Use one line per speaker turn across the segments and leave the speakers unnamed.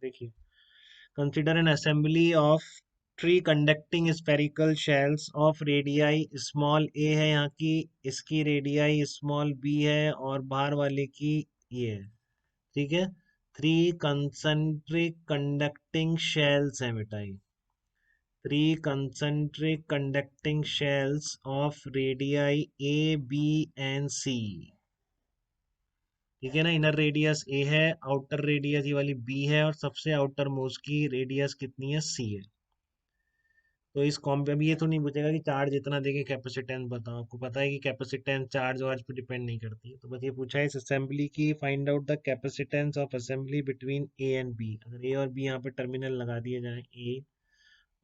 देखिए, consider an assembly of three conducting spherical shells of radii small a है यहाँ की, इसकी रेडियाई स्मॉल बी है और बाहर वाले की ये है। ठीक है, थ्री कंसेंट्रिक कंडक्टिंग शेल्स हैं बेटा ये, three concentric conducting shells of radii a b and c. ठीक है ना, इनर रेडियस ए है, आउटर रेडियस ये वाली बी है और सबसे आउटर मोस्ट की रेडियस कितनी है, सी है। तो इस कॉम्प अभी ये तो नहीं पूछेगा कि चार्ज इतना देके कैपेसिटेंस बताओ, आपको पता है कि कैपेसिटेंस चार्ज वार्ज पे डिपेंड नहीं करती है। तो बस ये पूछा है इस असेंबली की, find out the capacitance of assembly between A and B. अगर ए और बी यहाँ पे टर्मिनल लगा दिए जाए, ए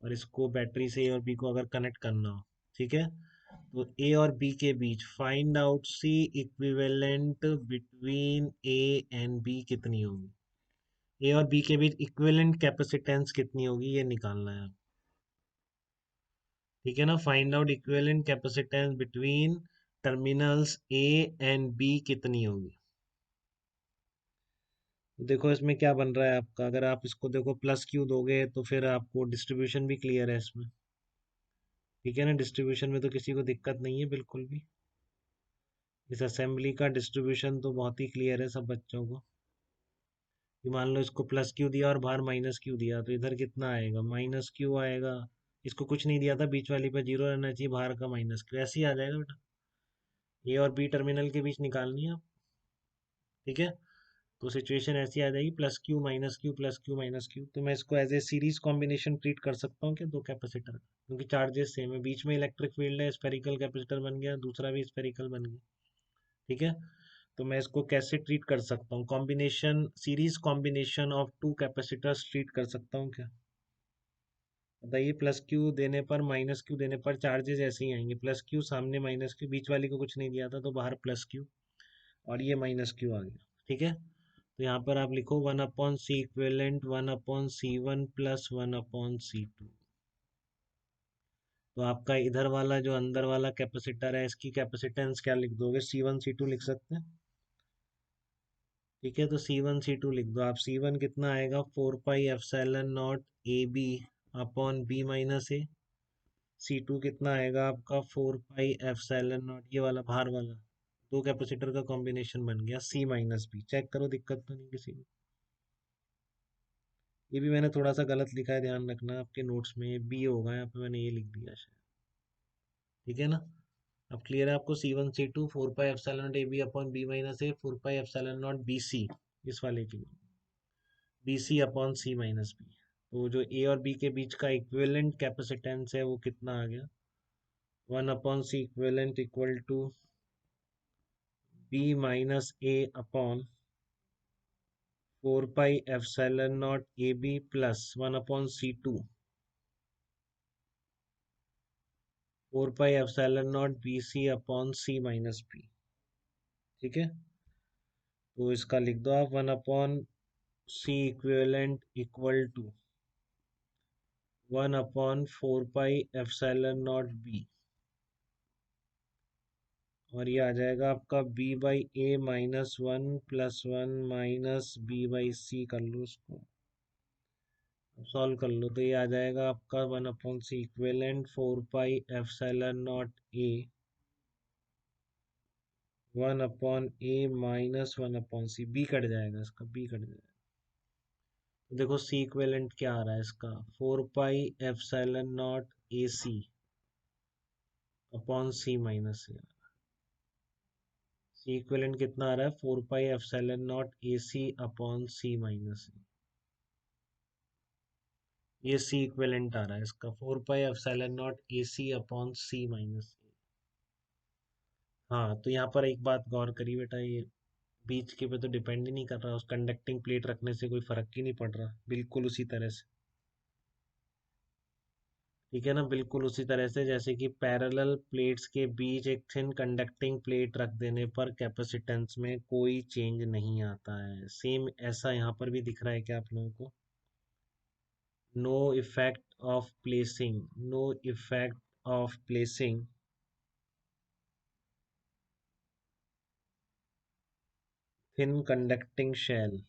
और इसको बैटरी से ए और बी को अगर कनेक्ट करना हो, ठीक है, तो ए और बी के बीच find out C equivalent between A and B कितनी होगी, ए और बी के बीच इक्विवेलेंट कैपेसिटेंस कितनी होगी ये निकालना है। ठीक है ना, find out equivalent capacitance between terminals A and B कितनी होगी। देखो इसमें क्या बन रहा है आपका, अगर आप इसको देखो प्लस क्यू दोगे तो फिर आपको डिस्ट्रीब्यूशन भी क्लियर है इसमें। ठीक है ना, डिस्ट्रीब्यूशन में तो किसी को दिक्कत नहीं है बिल्कुल भी। इस असेंबली का डिस्ट्रीब्यूशन तो बहुत ही क्लियर है सब बच्चों को। कि मान लो इसको प्लस क्यू दिया और बाहर माइनस क्यू दिया तो इधर कितना आएगा, माइनस क्यू आएगा। इसको कुछ नहीं दिया था, बीच वाली पे जीरो रहना चाहिए, बाहर का माइनस क्यू, ऐसे ही आ जाएगा बेटा। ए और बी टर्मिनल के बीच निकालनी है आप। ठीक है, तो सिचुएशन ऐसी आ जाएगी, plus Q minus Q plus Q minus Q. तो मैं इसको as a series combination treat कर सकता हूँ क्या, दो कैपेसिटर, क्योंकि चार्जेस सेम है, बीच में इलेक्ट्रिक फील्ड है, स्फेरिकल कैपेसिटर बन गया, दूसरा भी स्फेरिकल बन गया। ठीक है, तो मैं इसको कैसे ट्रीट कर सकता हूँ, combination, series combination of two capacitors treat कर सकता हूँ क्या, बताइए। प्लस क्यू देने पर माइनस क्यू देने पर चार्जेस ऐसे ही आएंगे, प्लस क्यू सामने माइनस क्यू, बीच वाली को कुछ नहीं दिया था तो बाहर प्लस क्यू और ये माइनस क्यू आ गया। ठीक है, तो यहाँ पर आप लिखो one upon C equivalent one upon C one plus one upon C two. तो आपका इधर वाला जो अंदर वाला कैपेसिटर है इसकी कैपेसिटेंस क्या लिख दोगे, सी वन सी टू लिख सकते हैं। ठीक है, तो सी वन सी टू लिख दो आप। सी वन कितना आएगा, four pi epsilon naught A B upon B minus A. C two कितना आएगा आपका, फोर पाई एप्सिलॉन नॉट, ये वाला बाहर वाला, दो कैपेसिटर का कॉम्बिनेशन बन गया, सी माइनस बी। चेक करो दिक्कत तो नहीं किसी को। ये भी मैंने थोड़ा सा गलत लिखा है, ध्यान रखना आपके नोट्स में, ये बी होगा यहाँ पे, मैंने ये लिख दिया शायद। ठीक है ना, अब क्लियर है आपको, C one C two four pi epsilon naught A B upon B minus a, four pi epsilon naught B c, इस वाले के लिए बी सी अपॉन सी माइनस बी। तो जो ए और बी के बीच का इक्विवेलेंट कैपेसिटेंस है वो कितना आ गया, one upon C equivalent equal to B minus A upon four pi epsilon naught A B plus one upon C two, four pi epsilon naught B C upon C minus B. ठीक है, तो इसका लिख दो आप, one upon C equivalent equal to one upon four pi epsilon naught B, और ये आ जाएगा आपका B by A minus one plus one minus B by सी। कर लो इसको, सॉल्व कर लो तो ये आ जाएगा आपका one upon C equivalent four pi epsilon naught A one upon A minus one upon C, B cut जाएगा इसका, बी कट जाएगा। तो देखो सी इक्विवेलेंट क्या आ रहा है इसका, four pi epsilon naught a c upon C minus c. C equivalent कितना आ रहा है, four pi epsilon naught a c upon C minus c. ये सी इक्विवेलेंट आ रहा है इसका, four pi epsilon naught a c upon C minus c. हाँ, तो यहाँ पर एक बात गौर करिए बेटा, ये बीच के पे तो डिपेंड ही नहीं कर रहा, उस कंडक्टिंग प्लेट रखने से कोई फर्क ही नहीं पड़ रहा, बिल्कुल उसी तरह से। ठीक है ना, बिल्कुल उसी तरह से जैसे कि पैरेलल प्लेट्स के बीच एक थिन कंडक्टिंग प्लेट रख देने पर कैपेसिटेंस में कोई चेंज नहीं आता है, सेम ऐसा यहाँ पर भी दिख रहा है क्या आप लोगों को, no effect of placing, no effect of placing thin conducting shell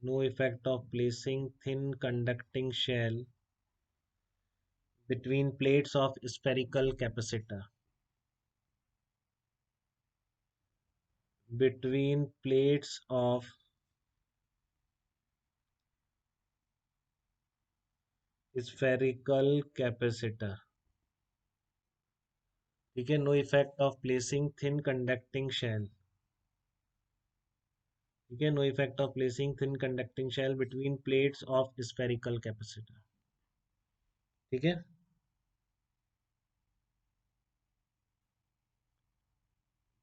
no effect of placing thin conducting shell between plates of spherical capacitor. Between plates of spherical capacitor. ठीक है, no effect of placing thin conducting shell. ठीक है, no effect of placing thin conducting shell between plates of spherical capacitor. ठीक है.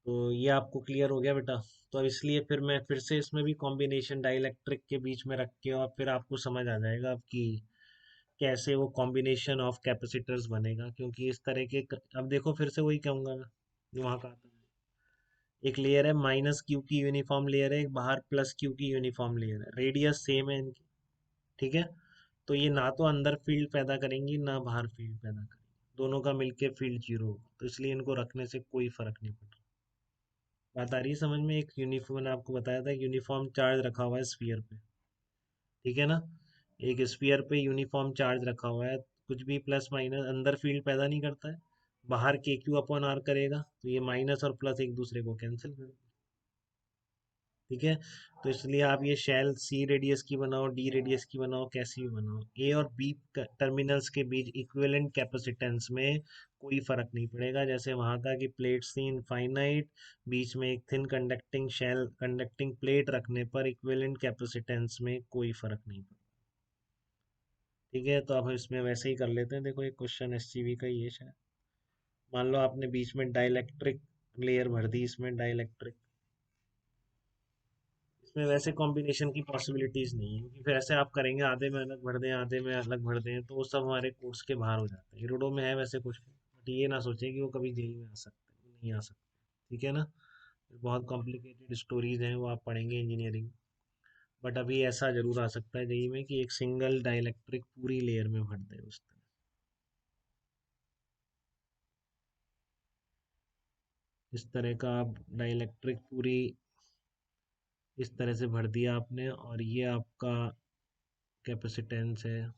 तो ये आपको clear हो गया बेटा. तो अब इसलिए फिर मैं फिर से इसमें भी कॉम्बिनेशन डाइलेक्ट्रिक के बीच में रख के और फिर आपको समझ आ जाएगा अब कि कैसे वो कॉम्बिनेशन ऑफ कैपेसिटर्स बनेगा, क्योंकि इस तरह के अब देखो फिर से वही कहूंगा मैं जो वहाँ का आता है. एक लेयर है माइनस क्यू की यूनिफॉर्म लेयर है, एक बाहर प्लस क्यू की यूनिफॉर्म लेयर है, रेडियस सेम है इनकी. ठीक है. तो ये ना तो अंदर फील्ड पैदा करेंगी ना बाहर फील्ड पैदा करेंगी, दोनों का मिलके फील्ड जीरो होगा, तो इसलिए इनको रखने से कोई फर्क नहीं पड़ रहा. बात आ रही है समझ में. एक यूनिफॉर्म मैंने आपको बताया था, यूनिफॉर्म चार्ज रखा हुआ है स्फीयर पे. ठीक है ना. एक स्फीयर पे यूनिफॉर्म चार्ज रखा हुआ है, कुछ भी प्लस माइनस अंदर फील्ड पैदा नहीं करता है. बाहर के क्यू अपॉन आर करेगा, तो ये माइनस और प्लस एक दूसरे को कैंसिल कर. ठीक है. तो इसलिए आप ये शेल सी रेडियस की बनाओ, डी रेडियस की बनाओ, कैसी भी बनाओ, ए और बी टर्मिनल्स के बीच इक्विवेलेंट कैपेसिटेंस में कोई फर्क नहीं पड़ेगा. जैसे वहां का कि प्लेट्स थी इनफाइनाइट, बीच में एक thin conducting shell conducting plate रखने पर इक्विवेलेंट कैपेसिटेंस में कोई फर्क नहीं पड़ेगा. ठीक है. तो अब इसमें वैसे ही कर लेते हैं. देखो एक क्वेश्चन एससीवी का ही है शायद. मान लो आपने बीच में डाइलेक्ट्रिक लेयर भर दी, इसमें डाइलेक्ट्रिक. इसमें वैसे कॉम्बिनेशन की पॉसिबिलिटीज नहीं है, क्योंकि फिर ऐसे आप करेंगे आधे में अलग भर दें आधे में अलग भर दें, तो वो सब हमारे कोर्स के बाहर हो जाते हैं. इरोडो में है वैसे कुछ, बट ये ना सोचें कि वो कभी जेई में आ सकते हैं, नहीं आ सकते. ठीक है ना. बहुत कॉम्प्लिकेटेड स्टोरीज हैं, वो आप पढ़ेंगे इंजीनियरिंग. बट अभी ऐसा जरूर आ सकता है जेई में कि एक सिंगल डाइलेक्ट्रिक पूरी लेयर में भर दे उस तरह. इस तरह का आप डाइलेक्ट्रिक पूरी इस तरह से भर दिया आपने, और ये आपका कैपेसिटेंस है.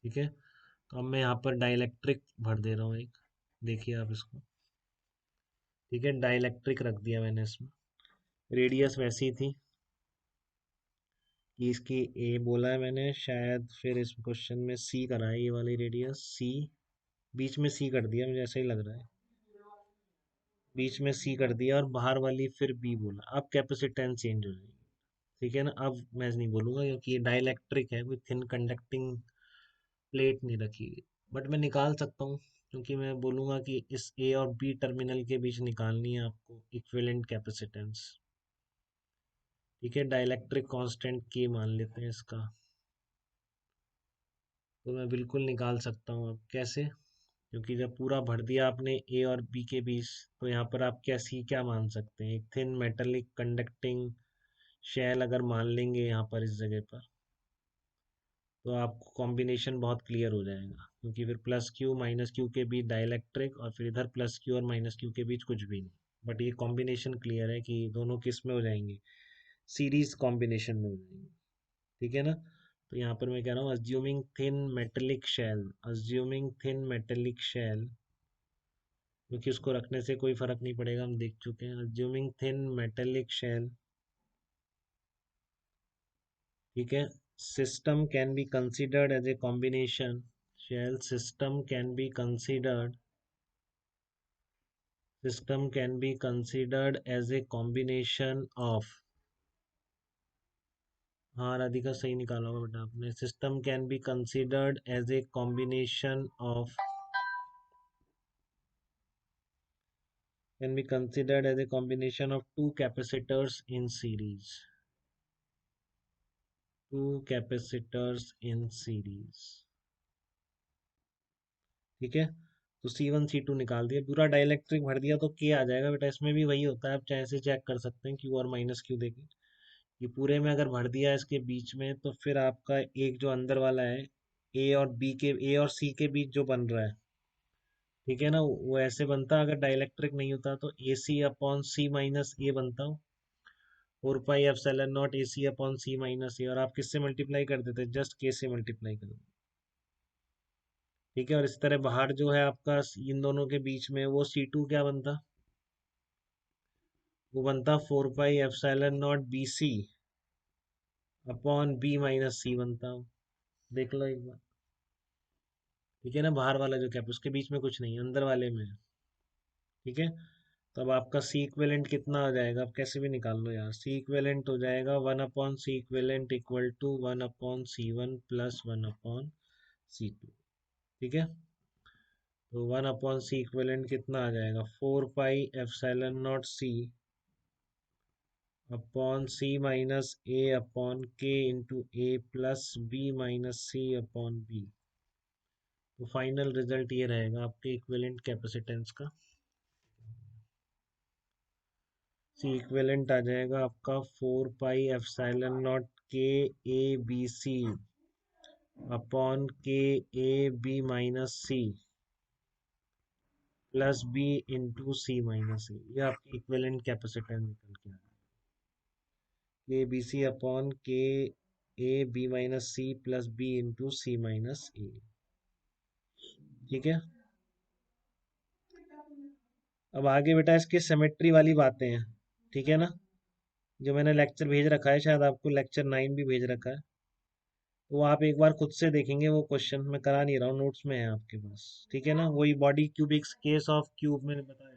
ठीक है. तो अब मैं यहाँ पर डाइलेक्ट्रिक भर दे रहा हूँ एक. देखिए आप इसको. ठीक है, डाइलेक्ट्रिक रख दिया मैंने इसमें. रेडियस वैसी थी कि इसकी ए बोला है मैंने शायद, फिर इस क्वेश्चन में सी करा है, ये वाली रेडियस सी. बीच में सी कर दिया, मुझे ऐसा ही लग रहा है. बीच में सी कर दिया और बाहर वाली फिर बी बोला. अब कैपेसिटेंस चेंज हो जाएगी. ठीक है ना. अब मैं नहीं बोलूंगा क्योंकि ये डाइलेक्ट्रिक है, कोई थिन कंडक्टिंग प्लेट नहीं रखी हुई. बट मैं निकाल सकता हूँ, क्योंकि मैं बोलूंगा कि इस ए और बी टर्मिनल के बीच निकालनी है आपको इक्विवेलेंट कैपेसिटेंस. ठीक है. डाइलेक्ट्रिक कांस्टेंट के मान लेते हैं इसका. तो मैं बिल्कुल निकाल सकता हूँ. अब कैसे? क्योंकि जब पूरा भर दिया आपने ए और बी के बीच, तो यहाँ पर आप क्या सी क्या मान सकते हैं, एक थिन मेटेलिक कंडक्टिंग शेल अगर मान लेंगे यहाँ पर इस जगह पर, तो आपको कॉम्बिनेशन बहुत क्लियर हो जाएगा, क्योंकि फिर प्लस क्यू माइनस क्यू के बीच डाइलेक्ट्रिक, और फिर इधर प्लस क्यू और माइनस क्यू के बीच कुछ भी नहीं. बट ये कॉम्बिनेशन क्लियर है कि दोनों किस में हो जाएंगे, सीरीज कॉम्बिनेशन में हो जाएंगे. ठीक है ना. तो यहाँ पर मैं कह रहा हूँ assuming thin metallic shell, assuming thin metallic shell, क्योंकि उसको रखने से कोई फर्क नहीं पड़ेगा, हम देख चुके हैं. Assuming thin metallic shell. ठीक है. System can be considered as a combination. Shell system can be considered. System can be considered as a combination of. हाँ राधिका सही निकाला होगा बेटा आपने. System can be considered as a combination of, can be considered as a combination of two capacitors in series. Two capacitors in series. ठीक है. तो C1 C2 निकाल दिया, पूरा डाइलेक्ट्रिक भर दिया, तो के आ जाएगा बेटा. इसमें भी वही होता है, आप चाहे से चेक कर सकते हैं क्यू और माइनस क्यू देके. ये पूरे में अगर भर दिया इसके बीच में, तो फिर आपका एक जो अंदर वाला है ए और बी के, ए और सी के बीच जो बन रहा है, ठीक है ना, वो ऐसे बनता अगर डाइलेक्ट्रिक नहीं होता तो ए c upon C minus a बनता, 4 pi epsilon naught a c upon C minus a, और आप किससे मल्टीप्लाई कर देते, जस्ट के से मल्टीप्लाई कर देते। ठीक है, और इस तरह बाहर जो है आपका इन दोनों के बीच में वो सी टू क्या बनता, वो बनता 4 pi epsilon naught B C upon B minus c बनता। देख लो एक बार। ठीक है ना, बाहर वाला जो कैप उसके बीच में कुछ नहीं है, अंदर वाले में है। ठीक है, तो अब आपका सी इक्विवेलेंट कितना आ जाएगा, आप कैसे भी निकाल लो यार, सी इक्विवेलेंट हो जाएगा 1/C equivalent equal to 1/C1 plus 1/C2। ठीक है, तो 1/C इक्विवेलेंट कितना आ जाएगा, 4 pi epsilon naught C upon C minus A upon K into A plus B minus C upon B. तो फाइनल रिजल्ट ये रहेगा आपके इक्विवेलेंट कैपेसिटेंस का। सी इक्विवेलेंट आ जाएगा आपका 4 पाई एप्सिलॉन नॉट के ए बी सी अपॉन के a b minus c plus b into c minus a. ये आपकी इक्विवेलेंट कैपेसिटेंस निकल के आ के बी सी अपॉन के a b minus c plus b into c minus a. ठीक है, अब आगे बेटा इसकी सिमेट्री वाली बातें हैं। ठीक है ना, जो मैंने लेक्चर भेज रखा है, शायद आपको लेक्चर 9 भी भेज रखा है, वो आप एक बार खुद से देखेंगे, वो क्वेश्चन मैं करा नहीं रहा हूँ, नोट्स में है आपके पास। ठीक है ना, वही body cubics case of cube मैंने बताया।